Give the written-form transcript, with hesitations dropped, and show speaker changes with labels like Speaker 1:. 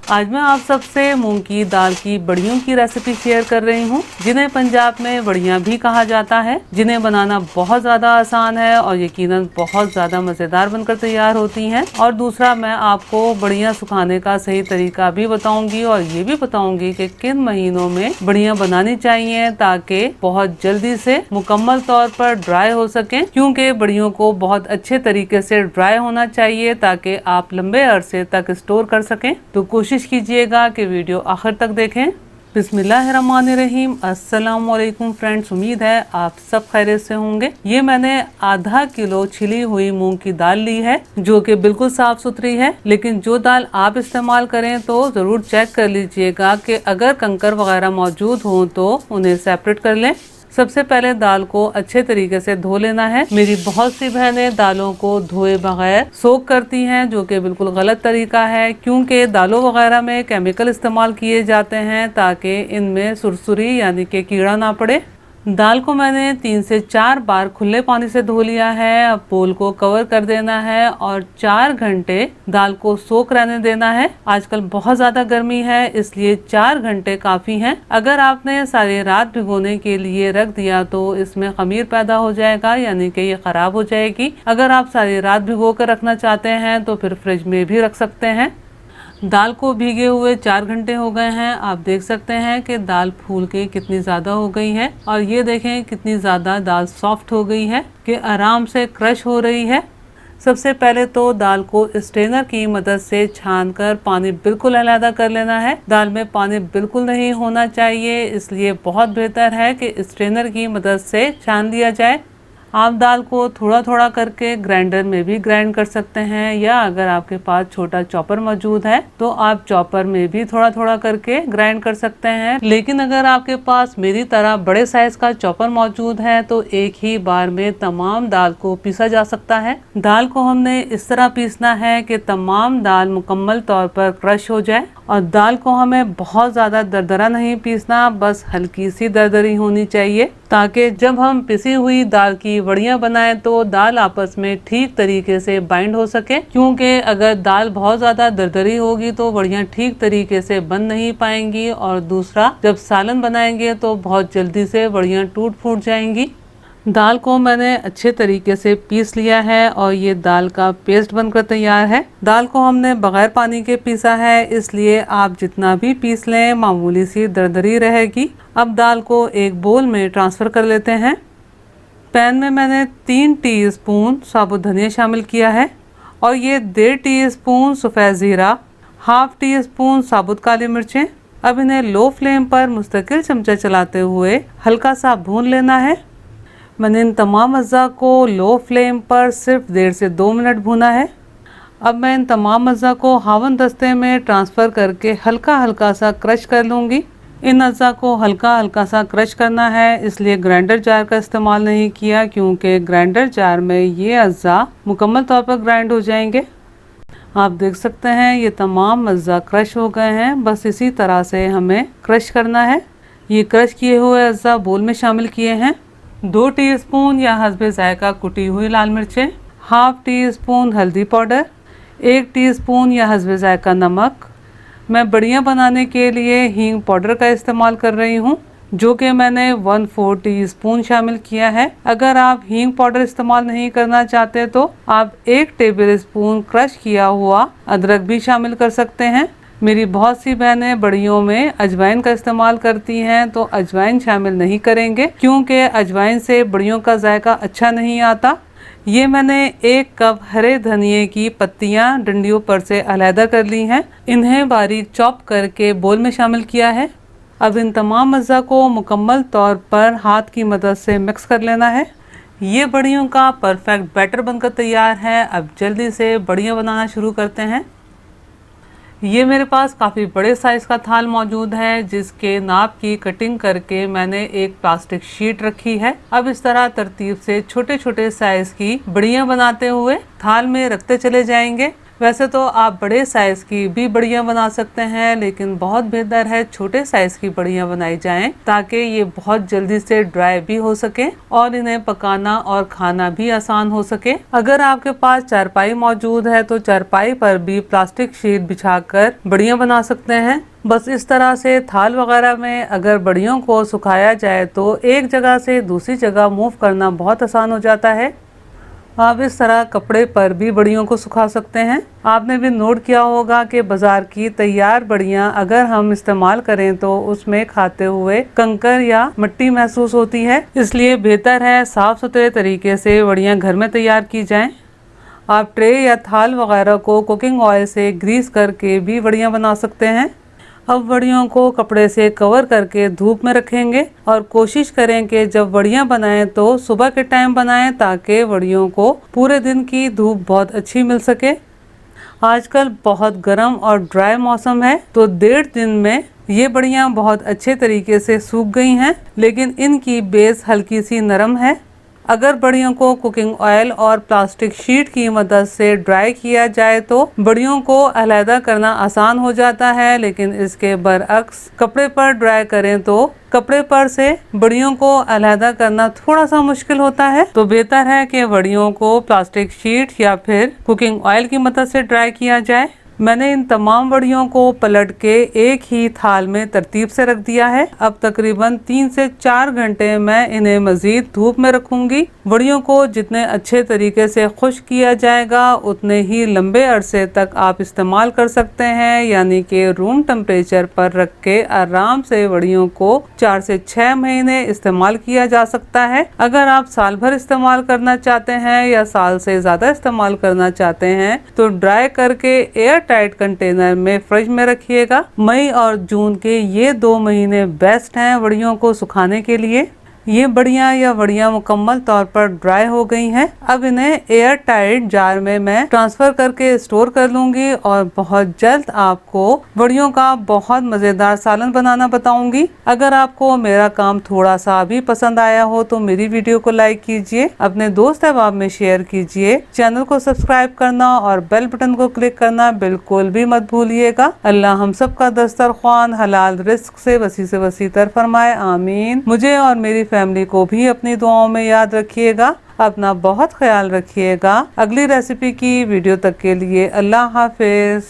Speaker 1: आज मैं आप सबसे मूंग की दाल की बड़ियों की रेसिपी शेयर कर रही हूँ, जिन्हें पंजाब में बड़ियाँ भी कहा जाता है, जिन्हें बनाना बहुत ज़्यादा आसान है और यकीनन बहुत ज़्यादा मज़ेदार बनकर तैयार होती हैं। और दूसरा, मैं आपको बड़ियाँ सुखाने का सही तरीका भी बताऊंगी और ये भी बताऊंगी कि किन महीनों में बड़ियाँ बनानी चाहिए ताकि बहुत जल्दी से मुकम्मल तौर पर ड्राई हो सकें, क्योंकि बड़ियों को बहुत अच्छे तरीके से ड्राई होना चाहिए ताकि आप लंबे अरसे तक स्टोर कर सकें। तो कोशिश कीजिएगा कि वीडियो आखिर तक देखें। बिस्मिल्लाहिर्रहमानिर्रहीम। अस्सलाम वालेकुम फ्रेंड्स, उम्मीद है आप सब खैरियत से होंगे। ये मैंने आधा किलो छिली हुई मूंग की दाल ली है, जो कि बिल्कुल साफ सुथरी है। लेकिन जो दाल आप इस्तेमाल करें तो ज़रूर चेक कर लीजिएगा कि अगर कंकर वगैरह मौजूद हो तो उन्हें सेपरेट कर लें। सबसे पहले दाल को अच्छे तरीके से धो लेना है। मेरी बहुत सी बहनें दालों को धोए बगैर सोक करती हैं, जो कि बिल्कुल गलत तरीका है, क्योंकि दालों वगैरह में केमिकल इस्तेमाल किए जाते हैं ताकि इनमें सुरसुरी यानी कि कीड़ा ना पड़े। दाल को मैंने 3 से 4 बार खुले पानी से धो लिया है। अब बोल को कवर कर देना है और 4 घंटे दाल को सोख रहने देना है। आजकल बहुत ज़्यादा गर्मी है, इसलिए 4 घंटे काफ़ी हैं। अगर आपने सारी रात भिगोने के लिए रख दिया तो इसमें खमीर पैदा हो जाएगा, यानी कि ये ख़राब हो जाएगी। अगर आप सारी रात भिगो कर रखना चाहते हैं तो फिर फ्रिज में भी रख सकते हैं। दाल को भीगे हुए 4 घंटे हो गए हैं। आप देख सकते हैं कि दाल फूल के कितनी ज़्यादा हो गई है और ये देखें कितनी ज़्यादा दाल सॉफ्ट हो गई है कि आराम से क्रश हो रही है। सबसे पहले तो दाल को स्ट्रेनर की मदद से छानकर पानी बिल्कुल अलग कर लेना है। दाल में पानी बिल्कुल नहीं होना चाहिए, इसलिए बहुत बेहतर है कि स्ट्रेनर की मदद से छान लिया जाए। आप दाल को थोड़ा थोड़ा करके ग्राइंडर में भी ग्राइंड कर सकते हैं, या अगर आपके पास छोटा चॉपर मौजूद है तो आप चॉपर में भी थोड़ा थोड़ा करके ग्राइंड कर सकते हैं। लेकिन अगर आपके पास मेरी तरह बड़े साइज का चॉपर मौजूद है तो एक ही बार में तमाम दाल को पीसा जा सकता है। दाल को हमने इस तरह पीसना है कि तमाम दाल मुकम्मल तौर पर क्रश हो जाए। और दाल को हमें बहुत ज़्यादा दरदरा नहीं पीसना, बस हल्की सी दरदरी होनी चाहिए, ताकि जब हम पिसी हुई दाल की बड़ियाँ बनाएं तो दाल आपस में ठीक तरीके से बाइंड हो सके। क्योंकि अगर दाल बहुत ज़्यादा दरदरी होगी तो बड़ियाँ ठीक तरीके से बन नहीं पाएंगी, और दूसरा, जब सालन बनाएंगे तो बहुत जल्दी से बड़ियाँ टूट फूट जाएंगी। दाल को मैंने अच्छे तरीके से पीस लिया है और ये दाल का पेस्ट बनकर तैयार है। दाल को हमने बगैर पानी के पीसा है, इसलिए आप जितना भी पीस लें मामूली सी दरदरी रहेगी। अब दाल को एक बोल में ट्रांसफ़र कर लेते हैं। पैन में मैंने 3 टीस्पून साबुत धनिया शामिल किया है और ये 1.5 टीस्पून सफ़ेद ज़ीरा, 1/2 टीस्पून साबुत काली मिर्चें। अब इन्हें लो फ्लेम पर मुस्तकिल चमचा चलाते हुए हल्का सा भून लेना है। मैंने इन तमाम अज़्ज़ा को लो फ्लेम पर सिर्फ 1.5 से 2 मिनट भूना है। अब मैं इन तमाम अज़्ज़ा को हावन दस्ते में ट्रांसफ़र करके हल्का हल्का सा क्रश कर लूँगी। इन अज़्ज़ा को हल्का हल्का सा क्रश करना है, इसलिए ग्राइंडर जार का इस्तेमाल नहीं किया, क्योंकि ग्राइंडर जार में ये अज़्ज़ा मुकम्मल तौर पर ग्राइंड हो जाएंगे। आप देख सकते हैं ये तमाम अज़्ज़ा क्रश हो गए हैं। बस इसी तरह से हमें क्रश करना है। ये क्रश किए हुए अज़्ज़ा बोल में शामिल किए हैं। 2 टीस्पून या हस्बे ज़ायका कुटी हुई लाल मिर्चें, 1/2 टीस्पून हल्दी पाउडर, 1 टीस्पून या हस्बे ज़ायका नमक। मैं बड़ियाँ बनाने के लिए हींग पाउडर का इस्तेमाल कर रही हूँ, जो कि मैंने 1/4 टीस्पून शामिल किया है। अगर आप हींग पाउडर इस्तेमाल नहीं करना चाहते तो आप 1 टेबल स्पून क्रश किया हुआ अदरक भी शामिल कर सकते हैं। मेरी बहुत सी बहनें बड़ियों में अजवाइन का इस्तेमाल करती हैं, तो अजवाइन शामिल नहीं करेंगे, क्योंकि अजवाइन से बड़ियों का जायका अच्छा नहीं आता। ये मैंने 1 कप हरे धनिए की पत्तियां डंडियों पर से अलहदा कर ली हैं। इन्हें बारीक चॉप करके बोल में शामिल किया है। अब इन तमाम अज़्ज़ा को मुकम्मल तौर पर हाथ की मदद से मिक्स कर लेना है। ये बड़ियों का परफेक्ट बैटर बनकर तैयार है। अब जल्दी से बड़ियाँ बनाना शुरू करते हैं। ये मेरे पास काफ़ी बड़े साइज़ का थाल मौजूद है, जिसके नाप की कटिंग करके मैंने एक प्लास्टिक शीट रखी है। अब इस तरह तरतीब से छोटे छोटे साइज़ की बड़ियाँ बनाते हुए थाल में रखते चले जाएंगे। वैसे तो आप बड़े साइज की भी बड़ियाँ बना सकते हैं, लेकिन बहुत बेहतर है छोटे साइज की बड़ियाँ बनाई जाएं, ताकि ये बहुत जल्दी से ड्राई भी हो सके और इन्हें पकाना और खाना भी आसान हो सके। अगर आपके पास चारपाई मौजूद है तो चारपाई पर भी प्लास्टिक शीट बिछाकर बड़ियाँ बना सकते हैं। बस इस तरह से थाल वगैरह में अगर बड़ियों को सुखाया जाए तो एक जगह से दूसरी जगह मूव करना बहुत आसान हो जाता है। आप इस तरह कपड़े पर भी बड़ियों को सुखा सकते हैं। आपने भी नोट किया होगा कि बाजार की तैयार बड़ियां अगर हम इस्तेमाल करें तो उसमें खाते हुए कंकर या मिट्टी महसूस होती है, इसलिए बेहतर है साफ सुथरे तरीके से बड़ियां घर में तैयार की जाएं। आप ट्रे या थाल वगैरह को कुकिंग ऑयल से ग्रीस करके भी बड़ियां बना सकते हैं। अब बड़ियों को कपड़े से कवर करके धूप में रखेंगे और कोशिश करें कि जब बड़ियां बनाएं तो सुबह के टाइम बनाएं, ताकि बड़ियों को पूरे दिन की धूप बहुत अच्छी मिल सके। आजकल बहुत गर्म और ड्राई मौसम है, तो 1.5 दिन में ये बड़ियां बहुत अच्छे तरीके से सूख गई हैं, लेकिन इनकी बेस हल्की सी नरम है। अगर बड़ियों को कुकिंग ऑयल और प्लास्टिक शीट की मदद से ड्राई किया जाए तो बड़ियों को अलहदा करना आसान हो जाता है, लेकिन इसके बरअक्स कपड़े पर ड्राई करें तो कपड़े पर से बड़ियों को अलहदा करना थोड़ा सा मुश्किल होता है। तो बेहतर है कि बड़ियों को प्लास्टिक शीट या फिर कुकिंग ऑयल की मदद से ड्राई किया जाए। मैंने इन तमाम बड़ियों को पलट के एक ही थाल में तरतीब से रख दिया है। अब तकरीबन 3 से 4 घंटे मैं इन्हें मजीद धूप में रखूंगी। बड़ियों को जितने अच्छे तरीके से खुश्क किया जाएगा उतने ही लंबे अरसे तक आप इस्तेमाल कर सकते हैं, यानी कि रूम टेम्परेचर पर रख के आराम से बड़ियों को 4 से 6 महीने इस्तेमाल किया जा सकता है। अगर आप साल भर इस्तेमाल करना चाहते हैं या साल से ज़्यादा इस्तेमाल करना चाहते हैं तो ड्राई करके एयर टाइट कंटेनर में फ्रिज में रखिएगा। मई और जून के ये 2 महीने बेस्ट हैं बड़ियों को सुखाने के लिए। ये बड़ियां मुकम्मल तौर पर ड्राई हो गई हैं। अब इन्हें एयर टाइट जार में मैं ट्रांसफर करके स्टोर कर लूंगी और बहुत जल्द आपको बड़ियों का बहुत मज़ेदार सालन बनाना बताऊंगी। अगर आपको मेरा काम थोड़ा सा भी पसंद आया हो तो मेरी वीडियो को लाइक कीजिए, अपने दोस्त अहबाब में शेयर कीजिए, चैनल को सब्सक्राइब करना और बेल बटन को क्लिक करना बिल्कुल भी मत भूलिएगा। अल्लाह हम सब का दस्तरख्वान हलाल रिस्क से वसी तर फरमाए, आमीन। मुझे और मेरी फैमिली को भी अपनी दुआओं में याद रखिएगा। अपना बहुत ख्याल रखिएगा। अगली रेसिपी की वीडियो तक के लिए अल्लाह हाफिज।